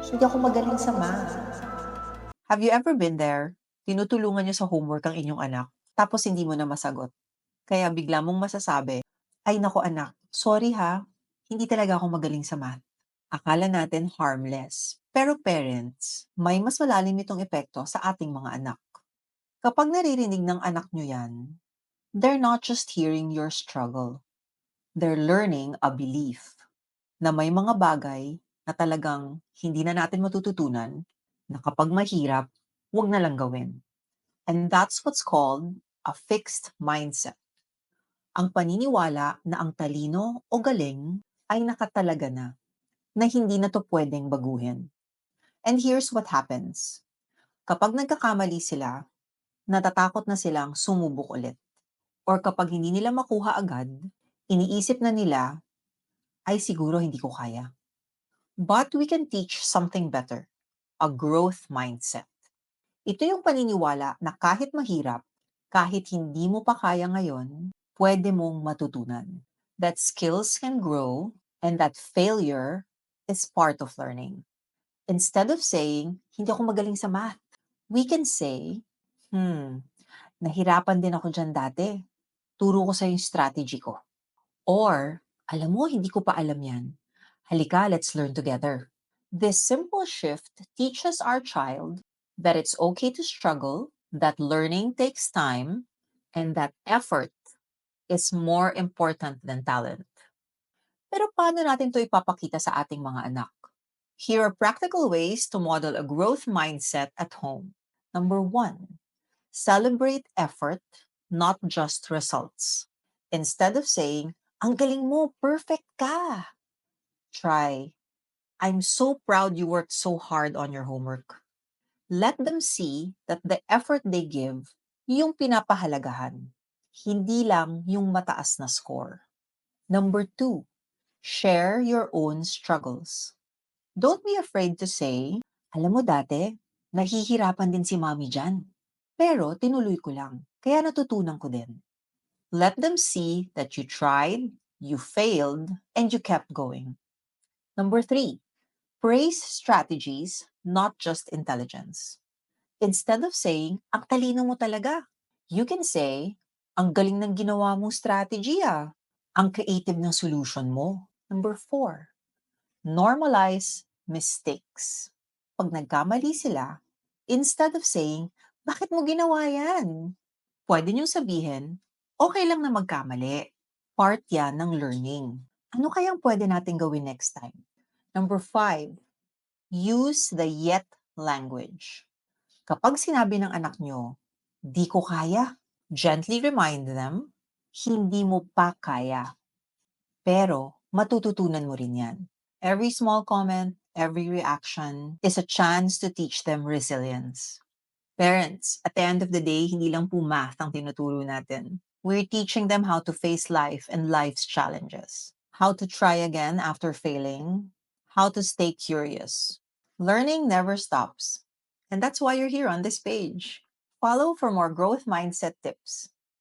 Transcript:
Hindi ako magaling sa math. Have you ever been there? Tinutulungan niyo sa homework ang inyong anak, tapos hindi mo na masagot. Kaya bigla mong masasabi, "Ay naku anak, sorry ha, hindi talaga ako magaling sa math." Akala natin harmless. Pero parents, may mas malalim itong epekto sa ating mga anak. Kapag naririnig ng anak nyo yan, they're not just hearing your struggle. They're learning a belief na may mga bagay na talagang hindi na natin matututunan na kapag mahirap, huwag na lang gawin. And that's what's called a fixed mindset. Ang paniniwala na ang talino o galing ay nakatalaga na hindi na to pwedeng baguhin. And here's what happens. Kapag nagkakamali sila, natatakot na silang sumubok ulit. Or kapag hindi nila makuha agad, iniisip na nila, ay siguro hindi ko kaya. But we can teach something better, a growth mindset. Ito yung paniniwala na kahit mahirap, kahit hindi mo pa kaya ngayon, pwede mong matutunan. That skills can grow and that failure is part of learning. Instead of saying, hindi ako magaling sa math, we can say, nahirapan din ako dyan dati. Turo ko sa yung strategy ko. Or, alam mo, hindi ko pa alam yan. Halika, let's learn together. This simple shift teaches our child that it's okay to struggle, that learning takes time, and that effort is more important than talent. Pero paano natin to ipapakita sa ating mga anak? Here are practical ways to model a growth mindset at home. Number 1, celebrate effort, not just results. Instead of saying, ang galing mo, perfect ka. Try, I'm so proud you worked so hard on your homework. Let them see that the effort they give, yung pinapahalagahan. Hindi lang yung mataas na score. Number 2, share your own struggles. Don't be afraid to say, alam mo dati, nahihirapan din si mommy dyan. Pero tinuloy ko lang, kaya natutunan ko din. Let them see that you tried, you failed, and you kept going. Number 3, praise strategies, not just intelligence. Instead of saying, ang talino mo talaga, you can say, ang galing ng ginawa mong strategy ah. Ang creative ng solution mo. Number 4, normalize mistakes. Pag nagkamali sila, instead of saying, bakit mo ginawa yan? Pwede niyong sabihin, okay lang na magkamali. Part yan ng learning. Ano kayang pwede natin gawin next time? Number 5, use the yet language. Kapag sinabi ng anak nyo, di ko kaya, gently remind them, hindi mo pa kaya. Pero matututunan mo rin yan. Every small comment, every reaction is a chance to teach them resilience. Parents, at the end of the day, hindi lang po math ang tinuturo natin. We're teaching them how to face life and life's challenges. How to try again after failing. How to stay curious. Learning never stops. And that's why you're here on this page. Follow for more growth mindset tips.